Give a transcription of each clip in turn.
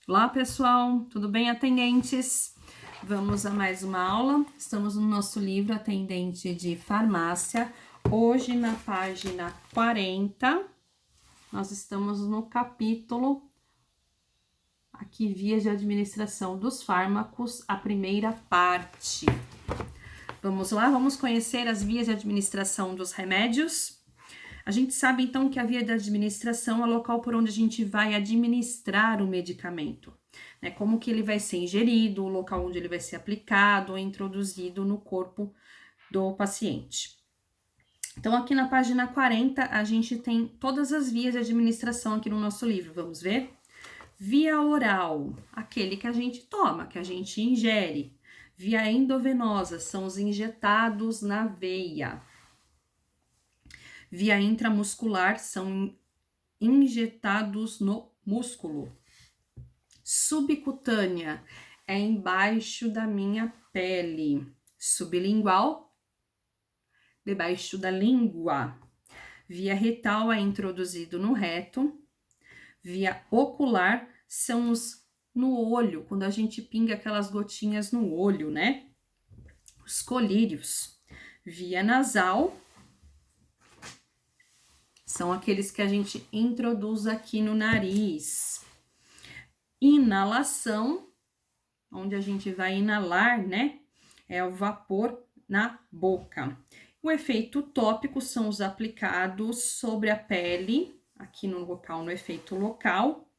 Olá, pessoal, tudo bem, atendentes? Vamos a mais uma aula. Estamos no nosso livro Atendente de Farmácia. Hoje, na página 40, nós estamos no capítulo aqui, Vias de Administração dos Fármacos, a primeira parte. Vamos lá, vamos conhecer as vias de administração dos remédios. A gente sabe, então, que a via de administração é o local por onde a gente vai administrar o medicamento, né? Como que ele vai ser ingerido, o local onde ele vai ser aplicado ou introduzido no corpo do paciente. Então, aqui na página 40, a gente tem todas as vias de administração aqui no nosso livro, vamos ver? Via oral, aquele que a gente toma, que a gente ingere. Via endovenosa, são os injetados na veia. Via intramuscular, são injetados no músculo. Subcutânea, é embaixo da minha pele. Sublingual, debaixo da língua. Via retal, é introduzido no reto. Via ocular, são os no olho, quando a gente pinga aquelas gotinhas no olho, né? Os colírios. Via nasal, são aqueles que a gente introduz aqui no nariz. Inalação, onde a gente vai inalar, né? É o vapor na boca. O efeito tópico são os aplicados sobre a pele, aqui no local, no efeito local.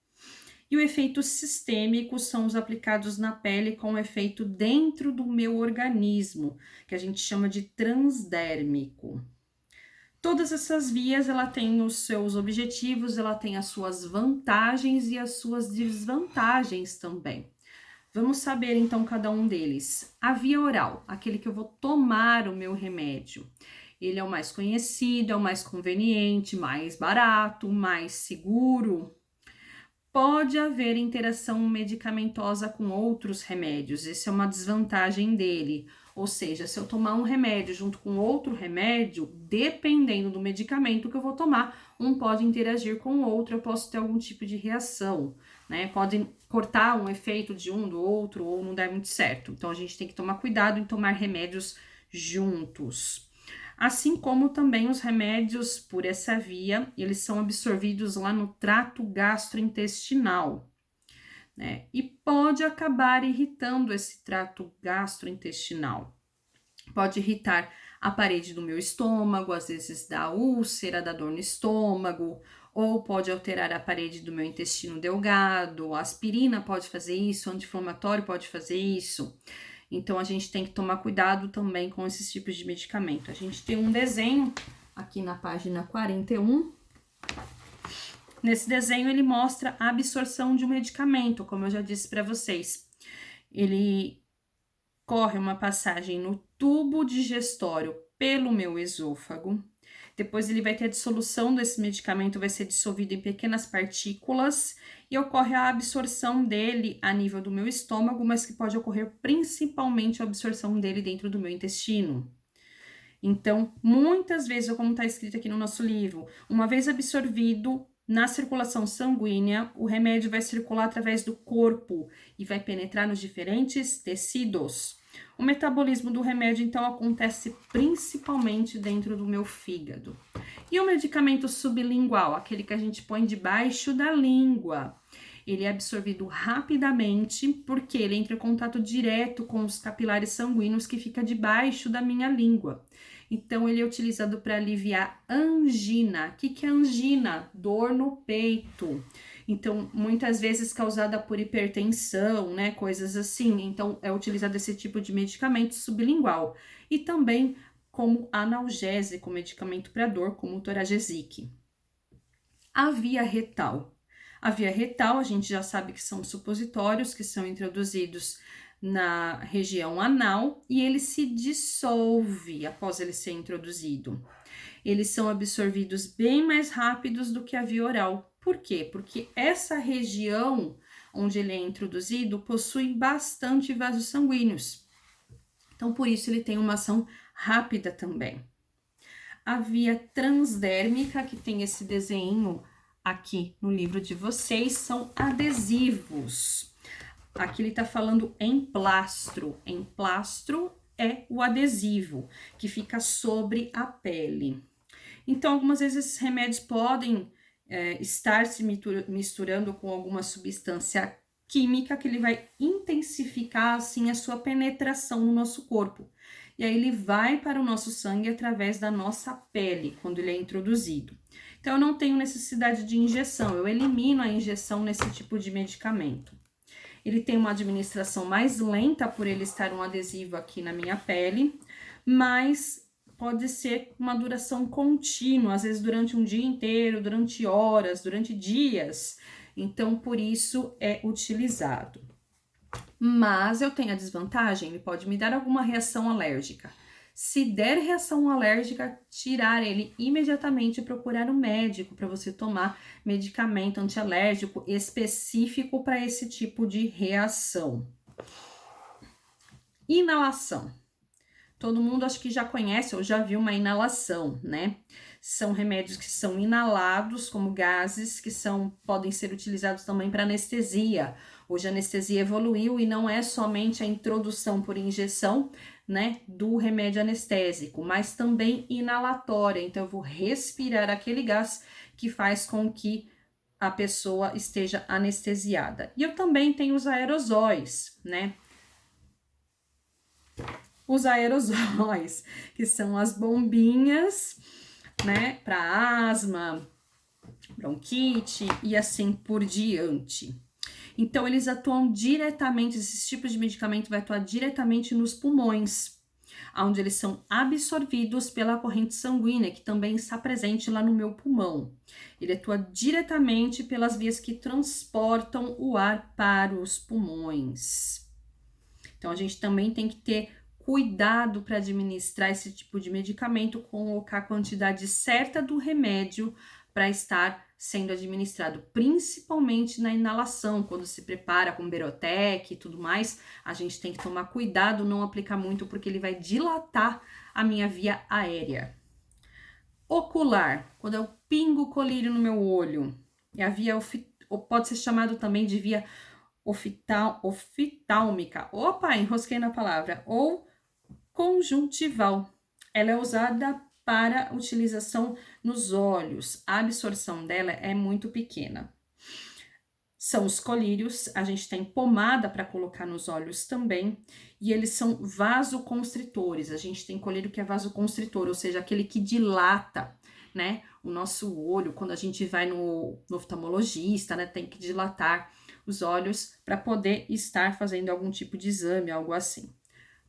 E o efeito sistêmico são os aplicados na pele com efeito dentro do meu organismo, que a gente chama de transdérmico. Todas essas vias, ela tem os seus objetivos, ela tem as suas vantagens e as suas desvantagens também. Vamos saber, então, cada um deles. A via oral, aquele que eu vou tomar o meu remédio. Ele é o mais conhecido, é o mais conveniente, mais barato, mais seguro. Pode haver interação medicamentosa com outros remédios, essa é uma desvantagem dele. Ou seja, se eu tomar um remédio junto com outro remédio, dependendo do medicamento que eu vou tomar, um pode interagir com o outro, eu posso ter algum tipo de reação, né? Pode cortar um efeito de um do outro ou não dar muito certo. Então, a gente tem que tomar cuidado em tomar remédios juntos. Assim como também os remédios por essa via, eles são absorvidos lá no trato gastrointestinal, né? E pode acabar irritando esse trato gastrointestinal. Pode irritar a parede do meu estômago, às vezes dá úlcera, dá dor no estômago, ou pode alterar a parede do meu intestino delgado. A aspirina pode fazer isso, anti-inflamatório pode fazer isso. Então, a gente tem que tomar cuidado também com esses tipos de medicamento. A gente tem um desenho aqui na página 41. Nesse desenho, ele mostra a absorção de um medicamento, como eu já disse para vocês. Ele corre uma passagem no tubo digestório pelo meu esôfago. Depois ele vai ter a dissolução desse medicamento, vai ser dissolvido em pequenas partículas e ocorre a absorção dele a nível do meu estômago, mas que pode ocorrer principalmente a absorção dele dentro do meu intestino. Então, muitas vezes, como está escrito aqui no nosso livro, uma vez absorvido na circulação sanguínea, o remédio vai circular através do corpo e vai penetrar nos diferentes tecidos. O metabolismo do remédio, então, acontece principalmente dentro do meu fígado. E o medicamento sublingual, aquele que a gente põe debaixo da língua, ele é absorvido rapidamente porque ele entra em contato direto com os capilares sanguíneos que fica debaixo da minha língua. Então, ele é utilizado para aliviar angina. O que é angina? Dor no peito. Então, muitas vezes causada por hipertensão, né? Coisas assim. Então, é utilizado esse tipo de medicamento sublingual. E também como analgésico, medicamento para dor, como o Toragesic. A via retal. A via retal, a gente já sabe que são supositórios que são introduzidos na região anal e ele se dissolve após ele ser introduzido. Eles são absorvidos bem mais rápidos do que a via oral. Por quê? Porque essa região onde ele é introduzido possui bastante vasos sanguíneos. Então, por isso, ele tem uma ação rápida também. A via transdérmica, que tem esse desenho aqui no livro de vocês são adesivos. Aqui ele tá falando emplastro. Emplastro é o adesivo que fica sobre a pele. Então, algumas vezes esses remédios podem estar se misturando com alguma substância química que ele vai intensificar, assim, a sua penetração no nosso corpo. E aí ele vai para o nosso sangue através da nossa pele, quando ele é introduzido. Então, eu não tenho necessidade de injeção, eu elimino a injeção nesse tipo de medicamento. Ele tem uma administração mais lenta por ele estar um adesivo aqui na minha pele, mas pode ser uma duração contínua, às vezes durante um dia inteiro, durante horas, durante dias. Então, por isso é utilizado. Mas eu tenho a desvantagem, ele pode me dar alguma reação alérgica. Se der reação alérgica, tirar ele imediatamente e procurar um médico para você tomar medicamento antialérgico específico para esse tipo de reação. Inalação. Todo mundo acho que já conhece ou já viu uma inalação, né? São remédios que são inalados como gases que podem ser utilizados também para anestesia. Hoje a anestesia evoluiu e não é somente a introdução por injeção, né, do remédio anestésico, mas também inalatória. Então eu vou respirar aquele gás que faz com que a pessoa esteja anestesiada. E eu também tenho os aerosóis, né? Os aerosóis, que são as bombinhas, né, para asma, bronquite e assim por diante. Então, eles atuam diretamente, esses tipos de medicamento vai atuar diretamente nos pulmões, onde eles são absorvidos pela corrente sanguínea, que também está presente lá no meu pulmão. Ele atua diretamente pelas vias que transportam o ar para os pulmões. Então, a gente também tem que ter cuidado para administrar esse tipo de medicamento, colocar a quantidade certa do remédio para estar sendo administrado, principalmente na inalação, quando se prepara com Berotec e tudo mais, a gente tem que tomar cuidado, não aplicar muito, porque ele vai dilatar a minha via aérea. Ocular, quando eu pingo colírio no meu olho, e a via pode ser chamado também de via oftálmica, opa, enrosquei na palavra, ou conjuntival. Ela é usada para utilização nos olhos. A absorção dela é muito pequena. São os colírios, a gente tem pomada para colocar nos olhos também, e eles são vasoconstritores. A gente tem colírio que é vasoconstritor, ou seja, aquele que dilata, né, o nosso olho. Quando a gente vai no oftalmologista, né, tem que dilatar os olhos para poder estar fazendo algum tipo de exame, algo assim.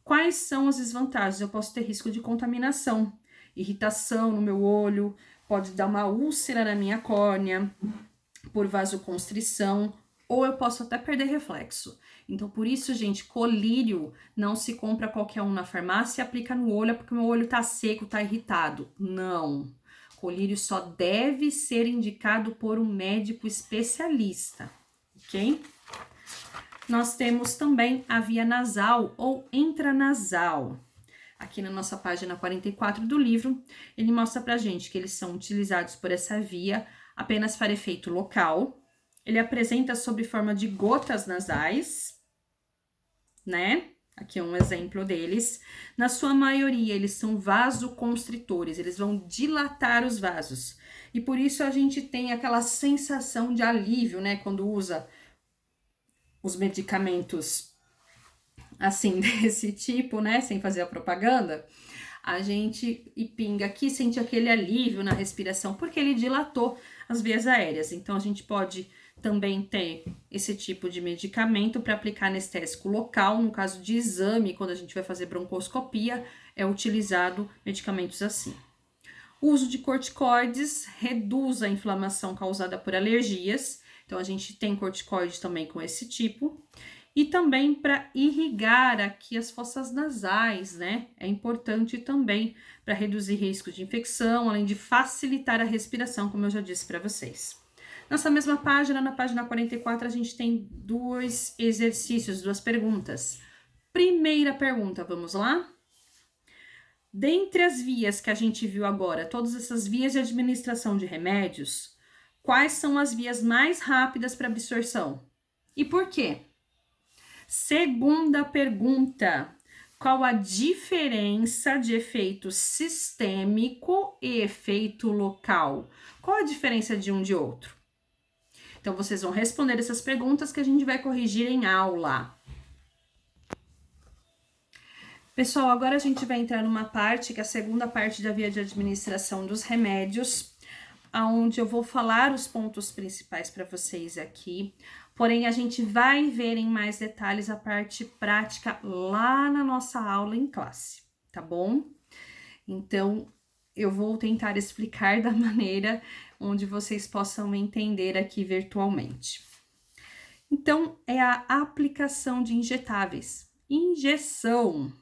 Quais são as desvantagens? Eu posso ter risco de contaminação, irritação no meu olho, pode dar uma úlcera na minha córnea por vasoconstrição, ou eu posso até perder reflexo. Então, por isso, gente, colírio não se compra qualquer um na farmácia e aplica no olho porque o meu olho tá seco, tá irritado. Não. Colírio só deve ser indicado por um médico especialista, ok? Nós temos também a via nasal ou intranasal. Aqui na nossa página 44 do livro, ele mostra pra gente que eles são utilizados por essa via apenas para efeito local. Ele apresenta sob forma de gotas nasais, né? Aqui é um exemplo deles. Na sua maioria, eles são vasoconstritores, eles vão dilatar os vasos. E por isso a gente tem aquela sensação de alívio, né? Quando usa os medicamentos assim, desse tipo, né, sem fazer a propaganda, a gente pinga aqui, sente aquele alívio na respiração, porque ele dilatou as vias aéreas. Então, a gente pode também ter esse tipo de medicamento para aplicar anestésico local, no caso de exame, quando a gente vai fazer broncoscopia, é utilizado medicamentos assim. O uso de corticoides reduz a inflamação causada por alergias, então a gente tem corticoide também com esse tipo. E também para irrigar aqui as fossas nasais, né? É importante também para reduzir risco de infecção, além de facilitar a respiração, como eu já disse para vocês. Nessa mesma página, na página 44, a gente tem dois exercícios, duas perguntas. Primeira pergunta, vamos lá? Dentre as vias que a gente viu agora, todas essas vias de administração de remédios, quais são as vias mais rápidas para absorção? E por quê? Segunda pergunta: qual a diferença de efeito sistêmico e efeito local? Qual a diferença de um de outro? Então, vocês vão responder essas perguntas que a gente vai corrigir em aula. Pessoal, agora a gente vai entrar numa parte, que é a segunda parte da via de administração dos remédios, onde eu vou falar os pontos principais para vocês aqui. Porém, a gente vai ver em mais detalhes a parte prática lá na nossa aula em classe, tá bom? Então, eu vou tentar explicar da maneira onde vocês possam entender aqui virtualmente. Então, é a aplicação de injetáveis. Injeção.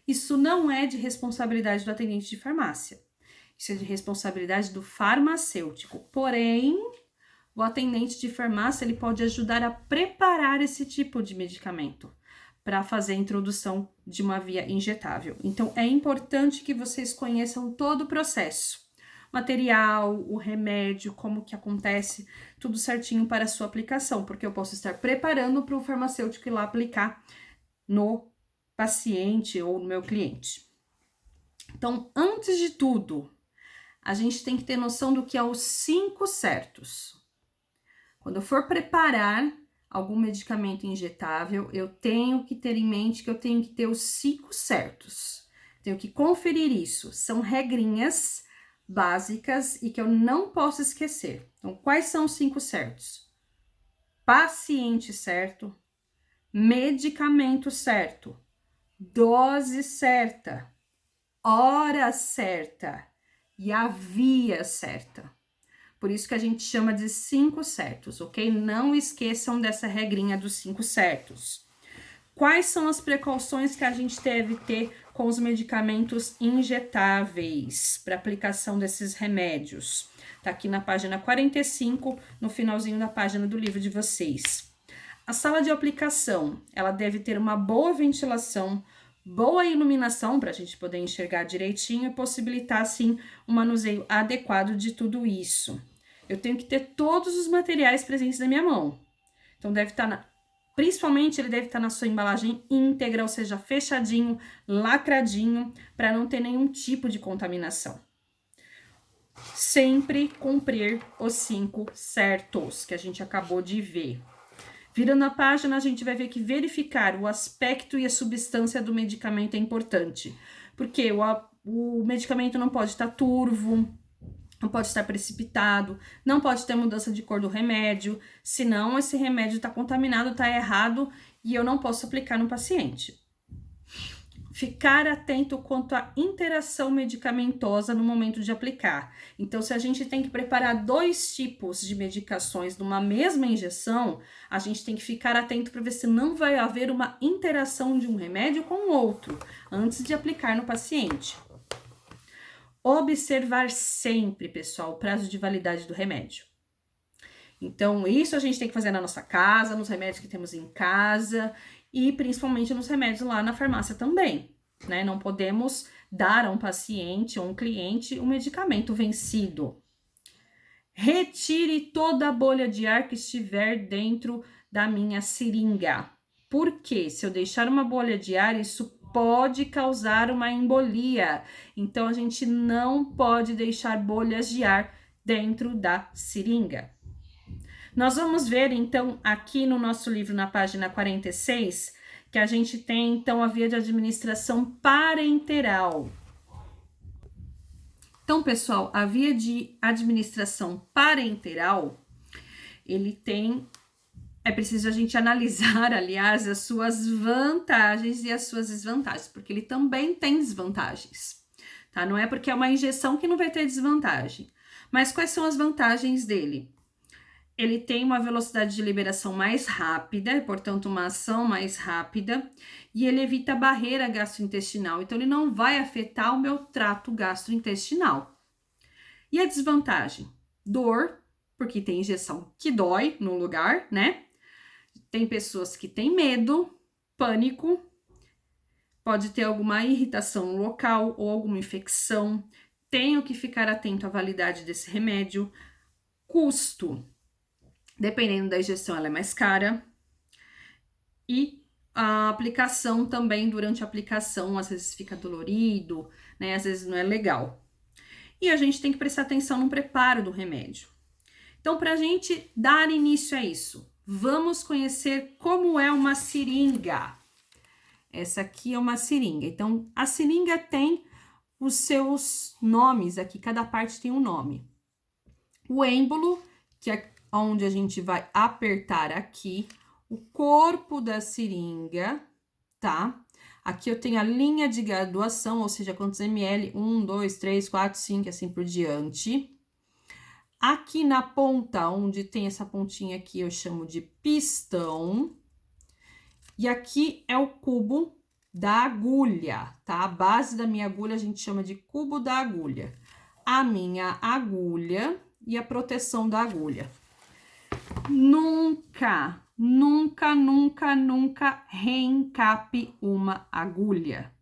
Isso não é de responsabilidade do atendente de farmácia. Isso é de responsabilidade do farmacêutico. Porém, o atendente de farmácia ele pode ajudar a preparar esse tipo de medicamento para fazer a introdução de uma via injetável. Então, é importante que vocês conheçam todo o processo. Material, o remédio, como que acontece, tudo certinho para a sua aplicação, porque eu posso estar preparando para o farmacêutico ir lá aplicar no paciente ou no meu cliente. Então, antes de tudo, a gente tem que ter noção do que é os 5 certos. Quando eu for preparar algum medicamento injetável, eu tenho que ter em mente que eu tenho que ter os 5 certos. Tenho que conferir isso. São regrinhas básicas e que eu não posso esquecer. Então, quais são os 5 certos? Paciente certo, medicamento certo, dose certa, hora certa e a via certa. Por isso que a gente chama de 5 certos, ok? Não esqueçam dessa regrinha dos 5 certos. Quais são as precauções que a gente deve ter com os medicamentos injetáveis para aplicação desses remédios? Tá aqui na página 45, no finalzinho da página do livro de vocês. A sala de aplicação, ela deve ter uma boa ventilação, boa iluminação para a gente poder enxergar direitinho e possibilitar, assim, um manuseio adequado de tudo isso. Eu tenho que ter todos os materiais presentes na minha mão. Então, deve estar, principalmente, ele deve estar na sua embalagem íntegra, ou seja, fechadinho, lacradinho, para não ter nenhum tipo de contaminação. Sempre cumprir os 5 certos que a gente acabou de ver. Virando a página, a gente vai ver que verificar o aspecto e a substância do medicamento é importante. Porque o medicamento não pode estar turvo, não pode estar precipitado, não pode ter mudança de cor do remédio, senão esse remédio está contaminado, está errado e eu não posso aplicar no paciente. Ficar atento quanto à interação medicamentosa no momento de aplicar. Então, se a gente tem que preparar 2 tipos de medicações numa mesma injeção, a gente tem que ficar atento para ver se não vai haver uma interação de um remédio com o outro, antes de aplicar no paciente. Observar sempre, pessoal, o prazo de validade do remédio. Então, isso a gente tem que fazer na nossa casa, nos remédios que temos em casa e principalmente nos remédios lá na farmácia também, né? Não podemos dar a um paciente ou um cliente um medicamento vencido. Retire toda a bolha de ar que estiver dentro da minha seringa. Porque se eu deixar uma bolha de ar, isso pode causar uma embolia. Então, a gente não pode deixar bolhas de ar dentro da seringa. Nós vamos ver, então, aqui no nosso livro, na página 46, que a gente tem, então, a via de administração parenteral. Então, pessoal, a via de administração parenteral, ele tem... É preciso a gente analisar, aliás, as suas vantagens e as suas desvantagens, porque ele também tem desvantagens, tá? Não é porque é uma injeção que não vai ter desvantagem. Mas quais são as vantagens dele? Ele tem uma velocidade de liberação mais rápida, portanto, uma ação mais rápida, e ele evita a barreira gastrointestinal, então ele não vai afetar o meu trato gastrointestinal. E a desvantagem? Dor, porque tem injeção que dói no lugar, né? Tem pessoas que têm medo, pânico, pode ter alguma irritação local ou alguma infecção. Tenho que ficar atento à validade desse remédio. Custo, dependendo da injeção, ela é mais cara. E a aplicação também, durante a aplicação, às vezes fica dolorido, né? Às vezes não é legal. E a gente tem que prestar atenção no preparo do remédio. Então, para a gente dar início a isso, vamos conhecer como é uma seringa. Essa aqui é uma seringa. Então, a seringa tem os seus nomes aqui, cada parte tem um nome. O êmbolo, que é onde a gente vai apertar aqui, o corpo da seringa, tá? Aqui eu tenho a linha de graduação, ou seja, quantos ml, 1, 2, 3, 4, 5, assim por diante. Aqui na ponta, onde tem essa pontinha aqui, eu chamo de pistão. E aqui é o cubo da agulha, tá? A base da minha agulha a gente chama de cubo da agulha. A minha agulha e a proteção da agulha. Nunca, nunca, nunca, nunca reencape uma agulha.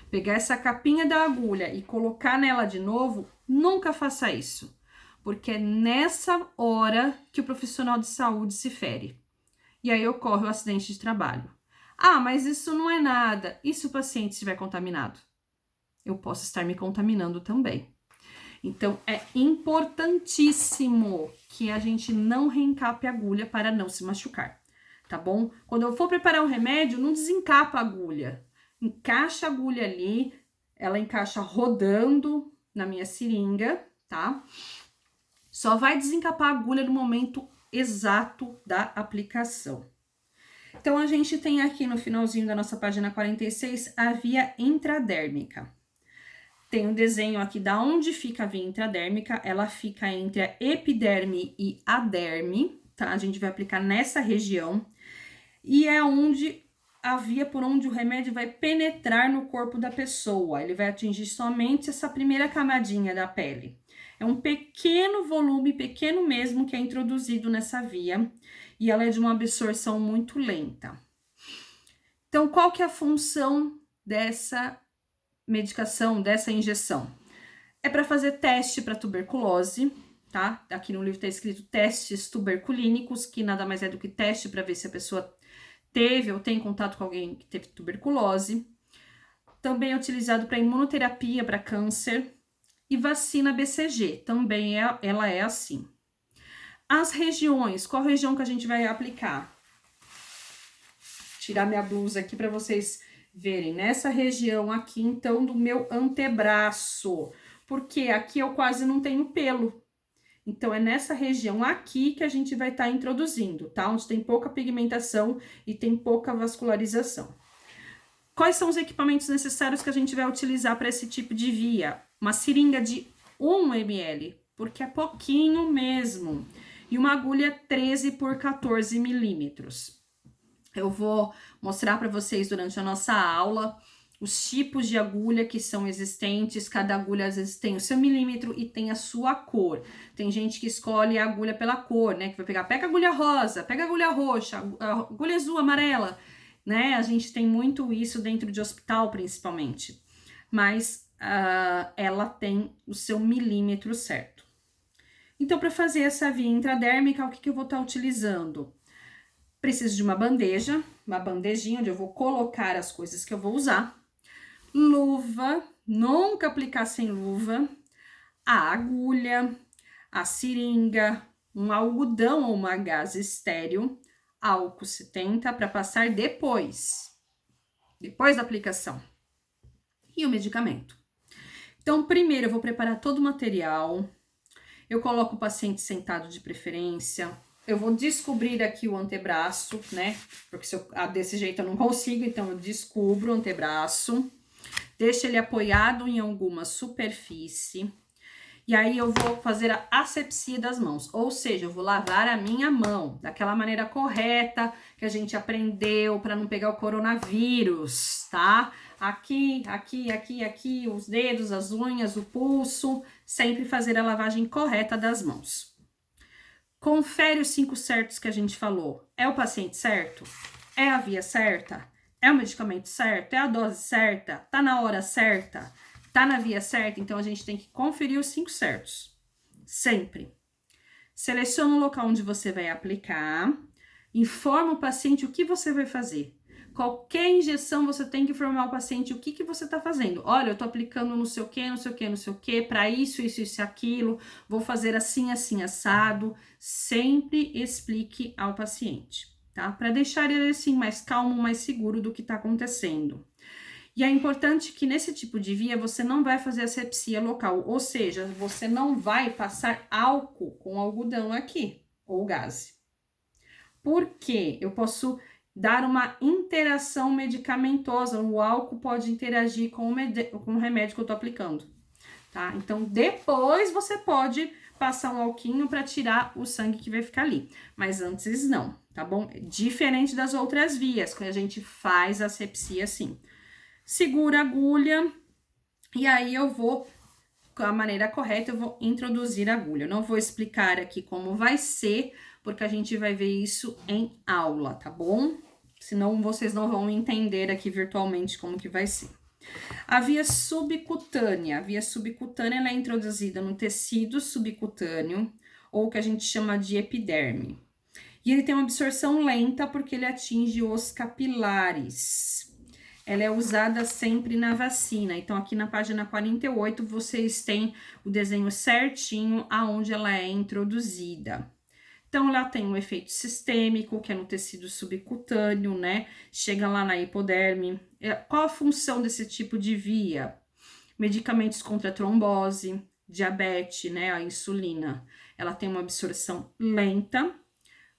Pegar essa capinha da agulha e colocar nela de novo, nunca faça isso. Porque é nessa hora que o profissional de saúde se fere. E aí ocorre o acidente de trabalho. Ah, mas isso não é nada. E se o paciente estiver contaminado? Eu posso estar me contaminando também. Então, é importantíssimo que a gente não reencape a agulha para não se machucar, tá bom? Quando eu for preparar o remédio, não desencapa a agulha. Encaixa a agulha ali, ela encaixa rodando na minha seringa, tá? Só vai desencapar a agulha no momento exato da aplicação. Então, a gente tem aqui no finalzinho da nossa página 46 a via intradérmica. Tem um desenho aqui da onde fica a via intradérmica, ela fica entre a epiderme e a derme, tá? A gente vai aplicar nessa região, e é onde a via por onde o remédio vai penetrar no corpo da pessoa. Ele vai atingir somente essa primeira camadinha da pele. É um pequeno volume, pequeno mesmo, que é introduzido nessa via, e ela é de uma absorção muito lenta. Então, qual que é a função dessa medicação, dessa injeção? É para fazer teste para tuberculose, tá? Aqui no livro está escrito testes tuberculínicos, que nada mais é do que teste para ver se a pessoa teve ou tem contato com alguém que teve tuberculose. Também é utilizado para imunoterapia para câncer e vacina BCG, também ela é assim. As regiões, qual região que a gente vai aplicar? Tirar minha blusa aqui para vocês verem. Nessa região aqui, então, do meu antebraço, porque aqui eu quase não tenho pelo. Então, é nessa região aqui que a gente vai estar introduzindo, tá? Onde tem pouca pigmentação e tem pouca vascularização. Quais são os equipamentos necessários que a gente vai utilizar para esse tipo de via? Uma seringa de 1 ml, porque é pouquinho mesmo. E uma agulha 13 por 14 milímetros. Eu vou mostrar para vocês durante a nossa aula os tipos de agulha que são existentes. Cada agulha às vezes tem o seu milímetro e tem a sua cor. Tem gente que escolhe a agulha pela cor, né? Que vai pegar, pega a agulha rosa, pega a agulha roxa, a agulha azul, amarela, né? A gente tem muito isso dentro de hospital, principalmente. Mas ela tem o seu milímetro certo. Então, para fazer essa via intradérmica, o que eu vou estar utilizando? Preciso de uma bandeja, uma bandejinha onde eu vou colocar as coisas que eu vou usar. Luva, nunca aplicar sem luva. A agulha, a seringa, um algodão ou uma gaze estéreo, álcool 70 para passar depois da aplicação. E o medicamento. Então, primeiro eu vou preparar todo o material. Eu coloco o paciente sentado de preferência. Eu vou descobrir aqui o antebraço, né? Porque se eu, desse jeito eu não consigo, então eu descubro o antebraço. Deixo ele apoiado em alguma superfície. E aí eu vou fazer a asepsia das mãos. Ou seja, eu vou lavar a minha mão daquela maneira correta que a gente aprendeu para não pegar o coronavírus, tá? Aqui, aqui, aqui, aqui, os dedos, as unhas, o pulso. Sempre fazer a lavagem correta das mãos. Confere os 5 certos que a gente falou. É o paciente certo? É a via certa? É o medicamento certo? É a dose certa? Tá na hora certa? Tá na via certa? Então, a gente tem que conferir os 5 certos. Sempre. seleciona o local onde você vai aplicar, informa o paciente o que você vai fazer. Qualquer injeção, você tem que informar o paciente o que você tá fazendo. Olha, eu tô aplicando não sei o que, não sei o que, não sei o que, pra isso, isso, isso e aquilo, vou fazer assim, assim, assado. Sempre explique ao paciente, tá? Pra deixar ele, assim, mais calmo, mais seguro do que tá acontecendo. E é importante que nesse tipo de via você não vai fazer asepsia local, ou seja, você não vai passar álcool com algodão aqui, ou gaze. Por quê? Eu posso dar uma interação medicamentosa, o álcool pode interagir com o remédio que eu tô aplicando, tá? Então, depois você pode passar um alquinho para tirar o sangue que vai ficar ali, mas antes não, tá bom? Diferente das outras vias, quando a gente faz asepsia assim. Segura a agulha e aí eu vou, com a maneira correta, eu vou introduzir a agulha. Eu não vou explicar aqui como vai ser, porque a gente vai ver isso em aula, tá bom? Senão vocês não vão entender aqui virtualmente como que vai ser. A via subcutânea. A via subcutânea ela é introduzida no tecido subcutâneo, ou que a gente chama de epiderme. E ele tem uma absorção lenta porque ele atinge os capilares. Ela é usada sempre na vacina. Então, aqui na página 48, vocês têm o desenho certinho aonde ela é introduzida. Então, ela tem um efeito sistêmico, que é no tecido subcutâneo, né? Chega lá na hipoderme. Qual a função desse tipo de via? Medicamentos contra a trombose, diabetes, né? A insulina. Ela tem uma absorção lenta.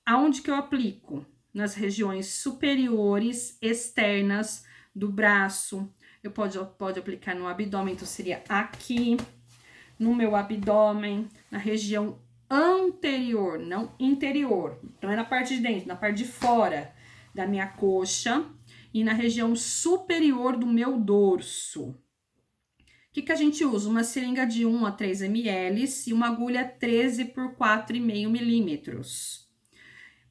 Aonde que eu aplico? Nas regiões superiores, externas do braço. Eu pode aplicar no abdômen, então seria aqui, no meu abdômen, na região anterior, não interior. Não é na parte de dentro, na parte de fora da minha coxa e na região superior do meu dorso. O que a gente usa? Uma seringa de 1 a 3 ml e uma agulha 13 por 4,5 milímetros.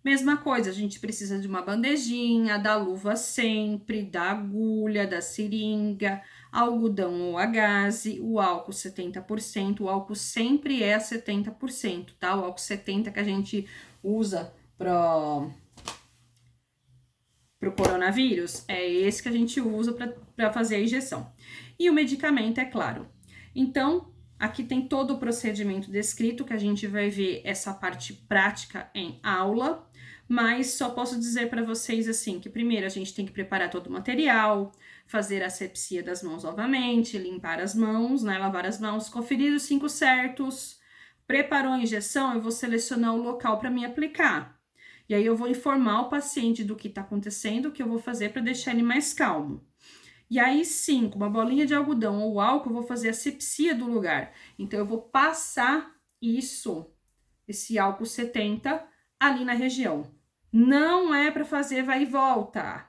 Mesma coisa, a gente precisa de uma bandejinha, da luva sempre, da agulha, da seringa, algodão ou a gaze, o álcool 70%, o álcool sempre é 70%, tá? O álcool 70% que a gente usa pro coronavírus, é esse que a gente usa para fazer a injeção. E o medicamento, é claro. Então, aqui tem todo o procedimento descrito, que a gente vai ver essa parte prática em aula, mas só posso dizer para vocês assim, que primeiro a gente tem que preparar todo o material, fazer a asepsia das mãos novamente, limpar as mãos, né, lavar as mãos, conferir os 5 certos, preparou a injeção, eu vou selecionar o local para me aplicar. E aí eu vou informar o paciente do que está acontecendo, o que eu vou fazer para deixar ele mais calmo. E aí sim, com uma bolinha de algodão ou álcool, eu vou fazer a asepsia do lugar. Então, eu vou passar esse álcool 70 ali na região. Não é para fazer vai e volta,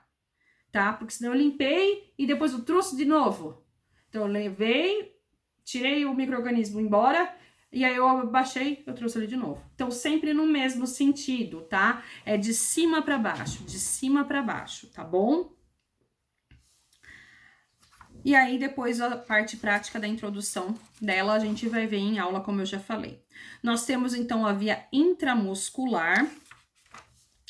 tá? Porque senão eu limpei e depois eu trouxe de novo. Então, eu levei, tirei o micro-organismo embora e aí eu abaixei, eu trouxe ele de novo. Então, sempre no mesmo sentido, tá? É de cima para baixo, tá bom? E aí, depois, a parte prática da introdução dela, a gente vai ver em aula, como eu já falei. Nós temos, então, a via intramuscular.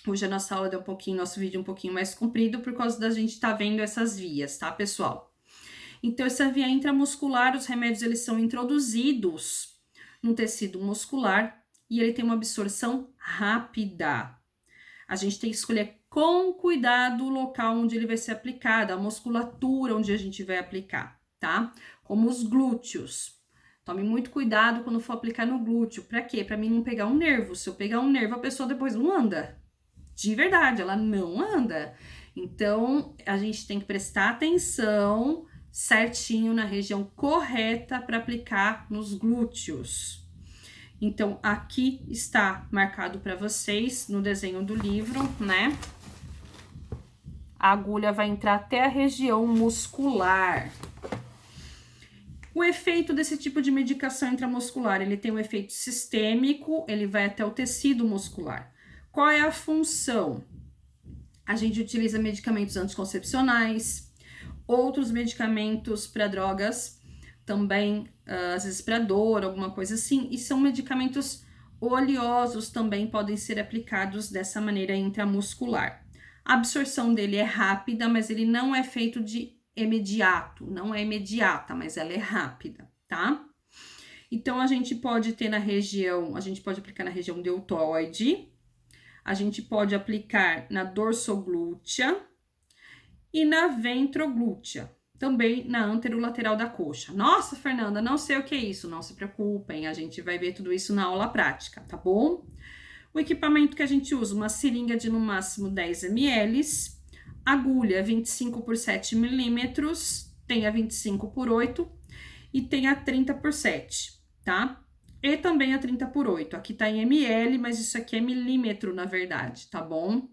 Hoje a nossa aula deu nosso vídeo um pouquinho mais comprido, por causa da gente tá vendo essas vias, tá, pessoal? Então, essa via intramuscular, os remédios, eles são introduzidos no tecido muscular e ele tem uma absorção rápida. A gente tem que escolher com cuidado o local onde ele vai ser aplicado, a musculatura onde a gente vai aplicar, tá? Como os glúteos. Tome muito cuidado quando for aplicar no glúteo. Pra quê? Pra mim não pegar um nervo. Se eu pegar um nervo, a pessoa depois não anda. De verdade, ela não anda. Então, a gente tem que prestar atenção certinho na região correta para aplicar nos glúteos. Então, aqui está marcado para vocês no desenho do livro, né? A agulha vai entrar até a região muscular. O efeito desse tipo de medicação intramuscular, ele tem um efeito sistêmico, ele vai até o tecido muscular. Qual é a função? A gente utiliza medicamentos anticoncepcionais, outros medicamentos para drogas, também, às vezes para dor, alguma coisa assim, e são medicamentos oleosos também podem ser aplicados dessa maneira intramuscular. A absorção dele é rápida, mas ele não é feito de imediato, não é imediata, mas ela é rápida, tá? Então, a gente pode ter na região, a gente pode aplicar na região deltoide, a gente pode aplicar na dorsoglútea e na ventroglútea, também na anterolateral da coxa. Nossa, Fernanda, não sei o que é isso, não se preocupem, a gente vai ver tudo isso na aula prática, tá bom? O equipamento que a gente usa, uma seringa de no máximo 10 ml, agulha 25 por 7 milímetros, tem a 25 por 8 e tem a 30 por 7, tá? E também a 30 por 8, aqui tá em ml, mas isso aqui é milímetro na verdade, tá bom?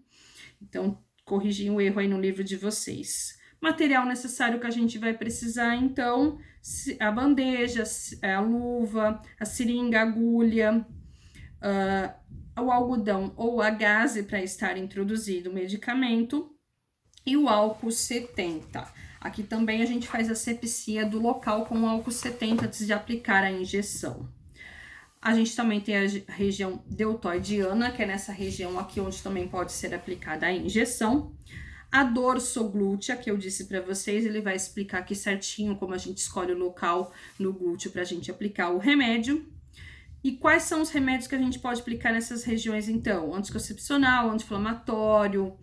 Então, corrigi o erro aí no livro de vocês. Material necessário que a gente vai precisar, então, a bandeja, a luva, a seringa, a agulha, o algodão ou a gaze para estar introduzido o medicamento e o álcool 70. Aqui também a gente faz a asepsia do local com o álcool 70 antes de aplicar a injeção. A gente também tem a região deltoidiana, que é nessa região aqui onde também pode ser aplicada a injeção. A dorsoglútea, que eu disse para vocês, ele vai explicar aqui certinho como a gente escolhe o local no glúteo para a gente aplicar o remédio. E quais são os remédios que a gente pode aplicar nessas regiões, então? Anticoncepcional, anti-inflamatório,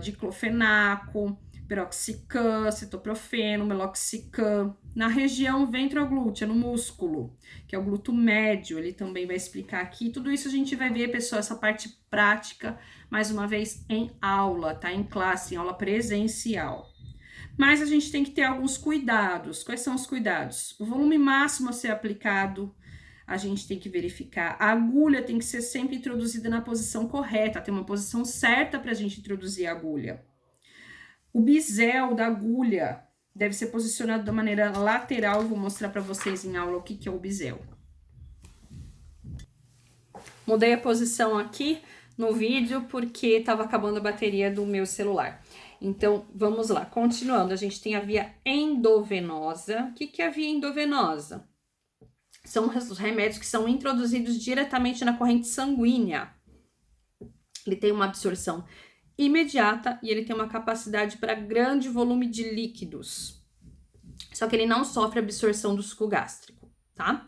diclofenaco, piroxicam, cetoprofeno, meloxicam. Na região ventroglútea, no músculo, que é o glúteo médio, ele também vai explicar aqui. Tudo isso a gente vai ver, pessoal, essa parte prática, mais uma vez, em aula, tá? Em classe, em aula presencial. Mas a gente tem que ter alguns cuidados. Quais são os cuidados? O volume máximo a ser aplicado, a gente tem que verificar. A agulha tem que ser sempre introduzida na posição correta, tem uma posição certa para a gente introduzir a agulha. O bisel da agulha deve ser posicionado da maneira lateral. Eu vou mostrar para vocês em aula o que é o bisel. Mudei a posição aqui no vídeo porque estava acabando a bateria do meu celular. Então, vamos lá. Continuando, a gente tem a via endovenosa. O que é a via endovenosa? São os remédios que são introduzidos diretamente na corrente sanguínea. Ele tem uma absorção imediata e ele tem uma capacidade para grande volume de líquidos. Só que ele não sofre absorção do suco gástrico, tá?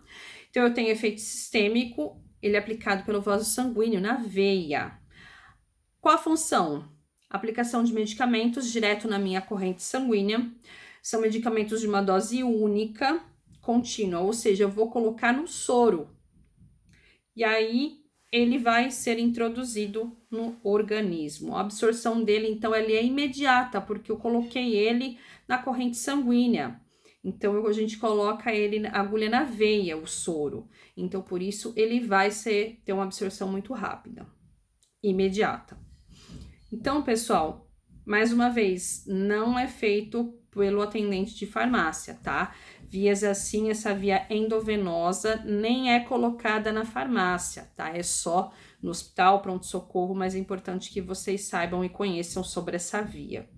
Então, eu tenho efeito sistêmico, ele é aplicado pelo vaso sanguíneo na veia. Qual a função? Aplicação de medicamentos direto na minha corrente sanguínea. São medicamentos de uma dose única, contínua, ou seja, eu vou colocar no soro. E aí, ele vai ser introduzido no organismo. A absorção dele, então, ele é imediata, porque eu coloquei ele na corrente sanguínea. Então, a gente coloca ele, a agulha na veia, o soro. Então, por isso, ele vai ter uma absorção muito rápida, imediata. Então, pessoal, mais uma vez, não é feito pelo atendente de farmácia, tá? Vias assim, essa via endovenosa nem é colocada na farmácia, tá? É só no hospital, pronto-socorro, mas é importante que vocês saibam e conheçam sobre essa via.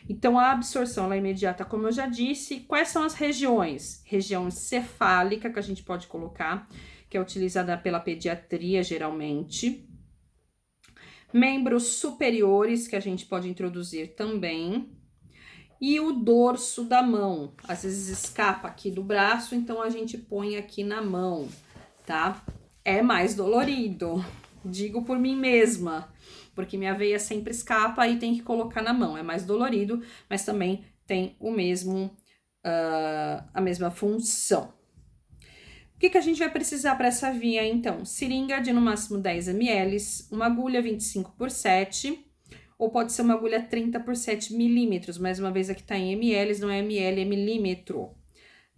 Então, a absorção ela é imediata, como eu já disse. Quais são as regiões? Região encefálica, que a gente pode colocar, que é utilizada pela pediatria, geralmente. Membros superiores, que a gente pode introduzir também. E o dorso da mão, às vezes escapa aqui do braço, então a gente põe aqui na mão, tá? É mais dolorido, digo por mim mesma, porque minha veia sempre escapa e tem que colocar na mão. É mais dolorido, mas também tem o mesmo, a mesma função. O que a gente vai precisar para essa via, então? Seringa de no máximo 10 ml, uma agulha 25 por 7, ou pode ser uma agulha 30 por 7 milímetros. Mais uma vez, aqui tá em ml, não é ml, é milímetro,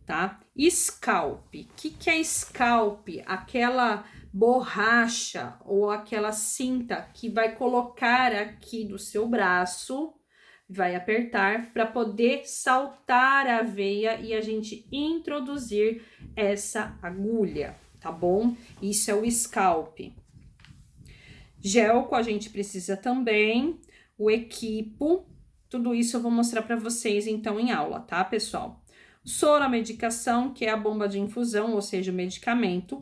tá? Scalp. O que é scalp? Aquela borracha ou aquela cinta que vai colocar aqui do seu braço, vai apertar para poder saltar a veia e a gente introduzir essa agulha, tá bom? Isso é o scalp. Gelco a gente precisa também, o equipo, tudo isso eu vou mostrar para vocês então em aula, tá, pessoal? Soro, a medicação, que é a bomba de infusão, ou seja, o medicamento.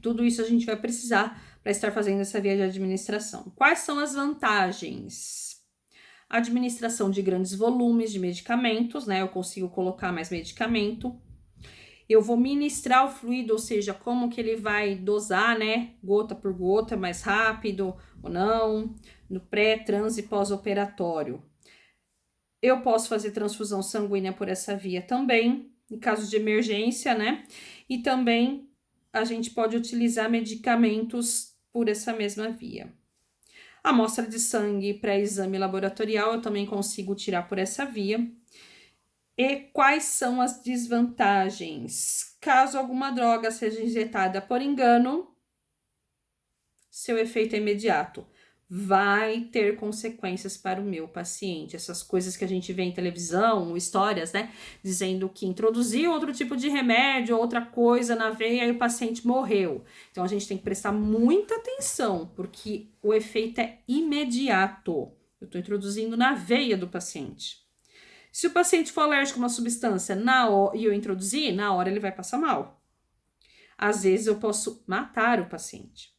Tudo isso a gente vai precisar para estar fazendo essa via de administração. Quais são as vantagens? Administração de grandes volumes de medicamentos, né? Eu consigo colocar mais medicamento. Eu vou ministrar o fluido, ou seja, como que ele vai dosar, né? Gota por gota, mais rápido ou não, no pré, trans e pós-operatório. Eu posso fazer transfusão sanguínea por essa via também, em caso de emergência, né? E também a gente pode utilizar medicamentos por essa mesma via. Amostra de sangue para exame laboratorial eu também consigo tirar por essa via. E quais são as desvantagens? Caso alguma droga seja injetada por engano, seu efeito é imediato. Vai ter consequências para o meu paciente. Essas coisas que a gente vê em televisão, histórias, né? Dizendo que introduziu outro tipo de remédio, outra coisa na veia e o paciente morreu. Então, a gente tem que prestar muita atenção, porque o efeito é imediato. Eu estou introduzindo na veia do paciente. Se o paciente for alérgico a uma substância e eu introduzir, na hora ele vai passar mal. Às vezes, eu posso matar o paciente.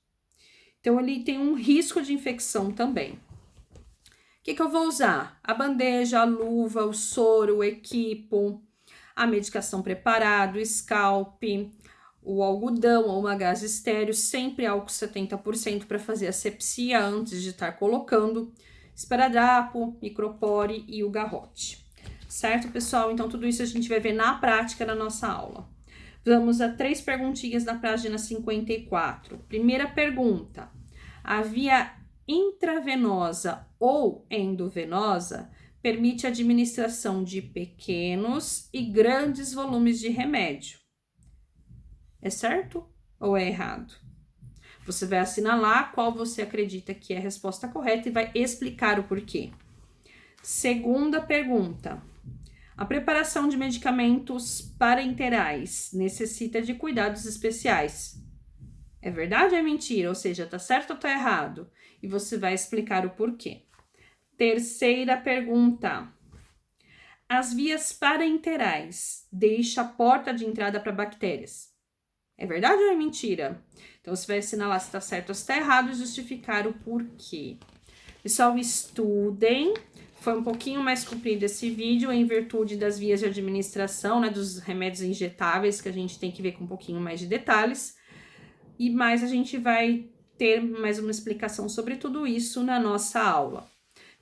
Então, ele tem um risco de infecção também. O que eu vou usar? A bandeja, a luva, o soro, o equipo, a medicação preparada, o scalp, o algodão ou uma gase estéreo, sempre álcool 70% para fazer asepsia antes de estar colocando, esparadrapo, micropore e o garrote. Certo, pessoal? Então, tudo isso a gente vai ver na prática na nossa aula. Vamos a 3 perguntinhas na página 54. Primeira pergunta. A via intravenosa ou endovenosa permite a administração de pequenos e grandes volumes de remédio. É certo ou é errado? Você vai assinalar qual você acredita que é a resposta correta e vai explicar o porquê. Segunda pergunta. A preparação de medicamentos parenterais necessita de cuidados especiais. É verdade ou é mentira? Ou seja, tá certo ou tá errado? E você vai explicar o porquê. Terceira pergunta. As vias parenterais deixam a porta de entrada para bactérias. É verdade ou é mentira? Então, você vai assinalar se tá certo ou se tá errado e justificar o porquê. Pessoal, estudem. Foi um pouquinho mais comprido esse vídeo em virtude das vias de administração, né, dos remédios injetáveis, que a gente tem que ver com um pouquinho mais de detalhes. E mais a gente vai ter mais uma explicação sobre tudo isso na nossa aula.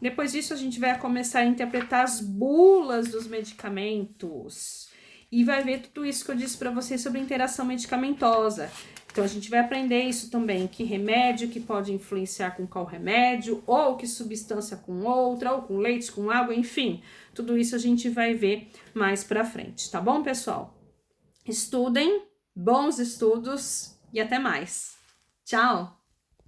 Depois disso, a gente vai começar a interpretar as bulas dos medicamentos. E vai ver tudo isso que eu disse para vocês sobre interação medicamentosa. Então, a gente vai aprender isso também, que remédio que pode influenciar com qual remédio, ou que substância com outra, ou com leite, com água, enfim. Tudo isso a gente vai ver mais pra frente, tá bom, pessoal? Estudem, bons estudos e até mais. Tchau!